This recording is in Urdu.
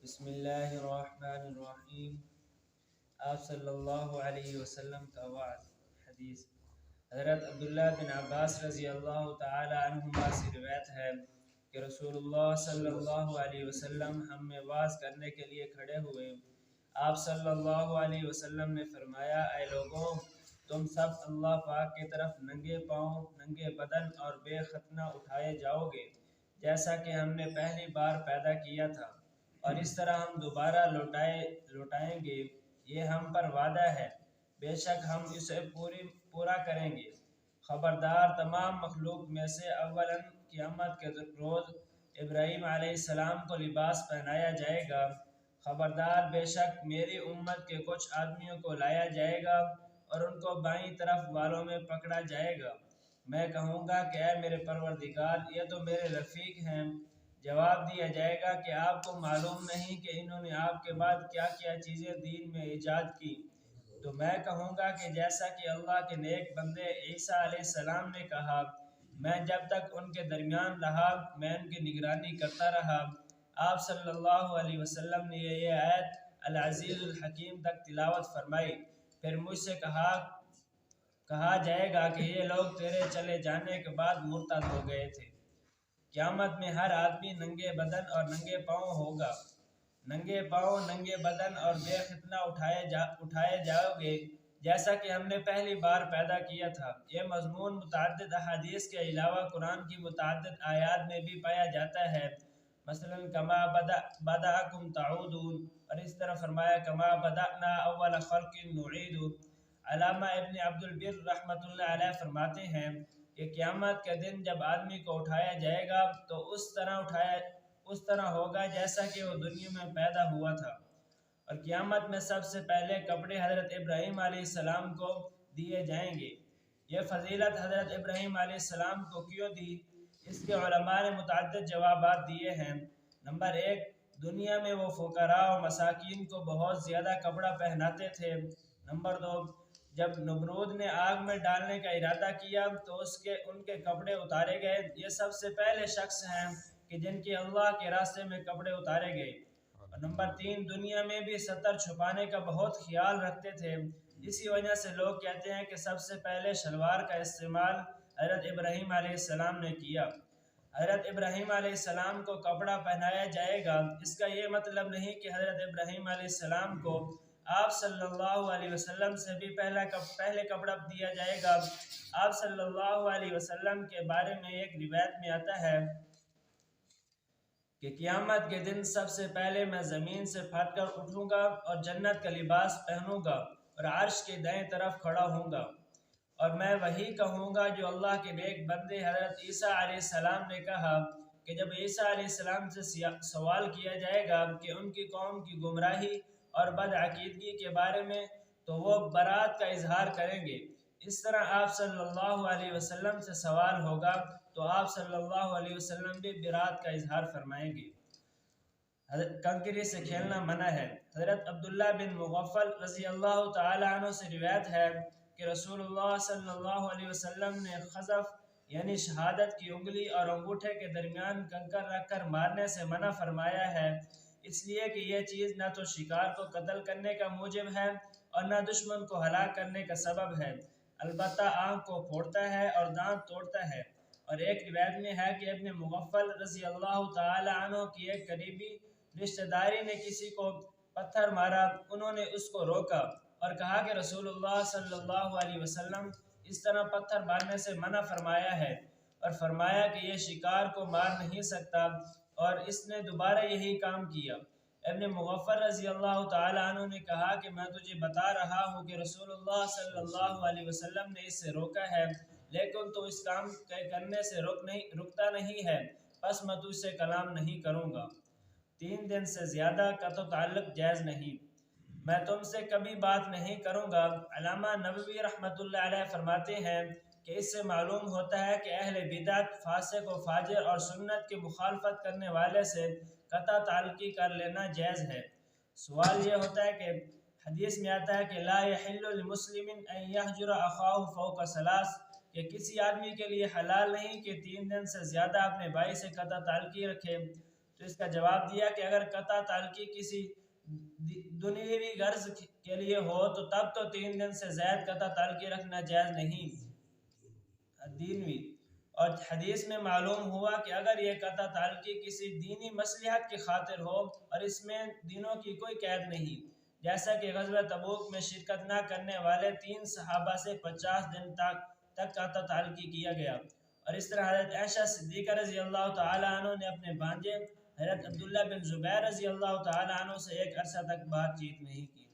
بسم اللہ الرحمن الرحیم۔ آپ صلی اللہ علیہ وسلم کا وعظ۔ حدیث حضرت عبداللہ بن عباس رضی اللہ تعالی عنہما سے روایت ہے کہ رسول اللہ صلی اللہ علیہ وسلم ہم میں وعظ کرنے کے لیے کھڑے ہوئے۔ آپ صلی اللہ علیہ وسلم نے فرمایا، اے لوگوں، تم سب اللہ پاک کی طرف ننگے پاؤں، ننگے بدن اور بے ختنہ اٹھائے جاؤ گے، جیسا کہ ہم نے پہلی بار پیدا کیا تھا، اور اس طرح ہم دوبارہ لوٹائیں گے۔ یہ ہم پر وعدہ ہے، بے شک ہم اسے پورا کریں گے۔ خبردار، تمام مخلوق میں سے اولاً قیامت کے روز ابراہیم علیہ السلام کو لباس پہنایا جائے گا۔ خبردار، بے شک میری امت کے کچھ آدمیوں کو لایا جائے گا اور ان کو بائیں طرف والوں میں پکڑا جائے گا۔ میں کہوں گا کہ اے میرے پروردگار، یہ تو میرے رفیق ہیں۔ جواب دیا جائے گا کہ آپ کو معلوم نہیں کہ انہوں نے آپ کے بعد کیا کیا چیزیں دین میں ایجاد کی؟ تو میں کہوں گا کہ جیسا کہ اللہ کے نیک بندے عیسیٰ علیہ السلام نے کہا، میں جب تک ان کے درمیان رہا میں ان کی نگرانی کرتا رہا۔ آپ صلی اللہ علیہ وسلم نے یہ آیت العزیز الحکیم تک تلاوت فرمائی۔ پھر مجھ سے کہا جائے گا کہ یہ لوگ تیرے چلے جانے کے بعد مرتد ہو گئے تھے۔ قیامت میں ہر آدمی ننگے بدن اور ننگے پاؤں ہوگا۔ ننگے پاؤں، ننگے بدن اور بے ختنہ اٹھائے جاؤ گے، جیسا کہ ہم نے پہلی بار پیدا کیا تھا۔ یہ مضمون متعدد احادیث کے علاوہ قرآن کی متعدد آیات میں بھی پایا جاتا ہے، مثلا کما بدأکم تعودون، اور اس طرح فرمایا کما بدأنا اول خلق نعید۔ علامہ ابن عبد البر رحمۃ اللہ علیہ فرماتے ہیں کہ قیامت کے دن جب آدمی کو اٹھایا جائے گا تو اس طرح ہوگا جیسا کہ وہ دنیا میں پیدا ہوا تھا۔ اور قیامت میں سب سے پہلے کپڑے حضرت ابراہیم علیہ السلام کو دیے جائیں گے۔ یہ فضیلت حضرت ابراہیم علیہ السلام کو کیوں دی؟ اس کے علماء نے متعدد جوابات دیے ہیں۔ نمبر 1، دنیا میں وہ فقراء و مساکین کو بہت زیادہ کپڑا پہناتے تھے۔ نمبر 2، جب نمرود نے آگ میں ڈالنے کا ارادہ کیا تو ان کے کپڑے اتارے گئے۔ یہ سب سے پہلے شخص ہیں کہ جن کے اللہ کے راستے میں کپڑے اتارے گئے۔ اور نمبر 3، دنیا میں بھی ستر چھپانے کا بہت خیال رکھتے تھے۔ اسی وجہ سے لوگ کہتے ہیں کہ سب سے پہلے شلوار کا استعمال حضرت ابراہیم علیہ السلام نے کیا۔ حضرت ابراہیم علیہ السلام کو کپڑا پہنایا جائے گا، اس کا یہ مطلب نہیں کہ حضرت ابراہیم علیہ السلام کو آپ صلی اللہ علیہ وسلم سے بھی پہلے کپڑا دیا جائے گا۔ آپ صلی اللہ علیہ وسلم کے بارے میں ایک روایت میں آتا ہے کہ قیامت کے دن سب سے پہلے میں زمین سے پھٹ کر اٹھوں گا اور جنت کا لباس پہنوں گا اور عرش کے دائیں طرف کھڑا ہوں گا، اور میں وہی کہوں گا جو اللہ کے نیک بندے حضرت عیسیٰ علیہ السلام نے کہا کہ جب عیسیٰ علیہ السلام سے سوال کیا جائے گا کہ ان کی قوم کی گمراہی اور بدعقیدگی کے بارے میں تو وہ برات کا اظہار کریں گے۔ اس طرح آپ صلی اللہ علیہ وسلم سے سوال ہوگا تو آپ صلی اللہ علیہ وسلم بھی برات کا اظہار فرمائیں گے۔ کنکری سے کھیلنا منع ہے۔ حضرت عبداللہ بن مغفل رضی اللہ تعالی عنہ سے روایت ہے کہ رسول اللہ صلی اللہ علیہ وسلم نے خذف یعنی شہادت کی انگلی اور انگوٹھے کے درمیان کنکر رکھ کر مارنے سے منع فرمایا ہے، اس لیے کہ یہ چیز نہ تو شکار کو قتل کرنے کا موجب ہے اور نہ دشمن کو ہلاک کرنے کا سبب ہے، البتہ آنکھ کو پھوڑتا ہے اور دانت توڑتا ہے۔ اور ایک روایت میں ہے کہ ابن مغفل رضی اللہ تعالی عنہ کی ایک قریبی رشتہ داری نے کسی کو پتھر مارا، انہوں نے اس کو روکا اور کہا کہ رسول اللہ صلی اللہ علیہ وسلم اس طرح پتھر مارنے سے منع فرمایا ہے، اور فرمایا کہ یہ شکار کو مار نہیں سکتا، اور اس نے دوبارہ یہی کام کیا۔ ابن مغفل رضی اللہ تعالی عنہ نے کہا کہ میں تجھے بتا رہا ہوں کہ رسول اللہ صلی اللہ علیہ وسلم نے اس سے روکا ہے، لیکن تو اس کام کرنے سے رکتا نہیں ہے، پس میں تجھ سے کلام نہیں کروں گا۔ 3 دن سے زیادہ قطع تعلق جائز نہیں۔ میں تم سے کبھی بات نہیں کروں گا۔ علامہ نووی رحمۃ اللہ علیہ فرماتے ہیں کہ اس سے معلوم ہوتا ہے کہ اہل بدعت، فاسق و فاجر اور سنت کی مخالفت کرنے والے سے قطع تعلقی کر لینا جائز ہے۔ سوال یہ ہوتا ہے کہ حدیث میں آتا ہے کہ لا یحل لمسلم ان یحجر اخاہ فوق 3، کہ کسی آدمی کے لیے حلال نہیں کہ 3 دن سے زیادہ اپنے بھائی سے قطع تعلقی رکھے۔ تو اس کا جواب دیا کہ اگر قطع تعلقی کسی دنیوی غرض کے لیے ہو تو تب تو 3 دن سے زائد قطع تعلقی رکھنا جائز نہیں دینوی، اور حدیث میں معلوم ہوا کہ اگر یہ قطع تعلقی کسی دینی مصلحت کی خاطر ہو اور اس میں دنوں کی کوئی قید نہیں، جیسا کہ غزوہ تبوک میں شرکت نہ کرنے والے 3 صحابہ سے 50 دن تک قطع تعلقی کیا گیا، اور اس طرح حضرت عائشہ صدیقہ رضی اللہ تعالی عنہ نے اپنے بھانجے حضرت عبداللہ بن زبیر رضی اللہ تعالی عنہ سے ایک عرصہ تک بات چیت نہیں کی۔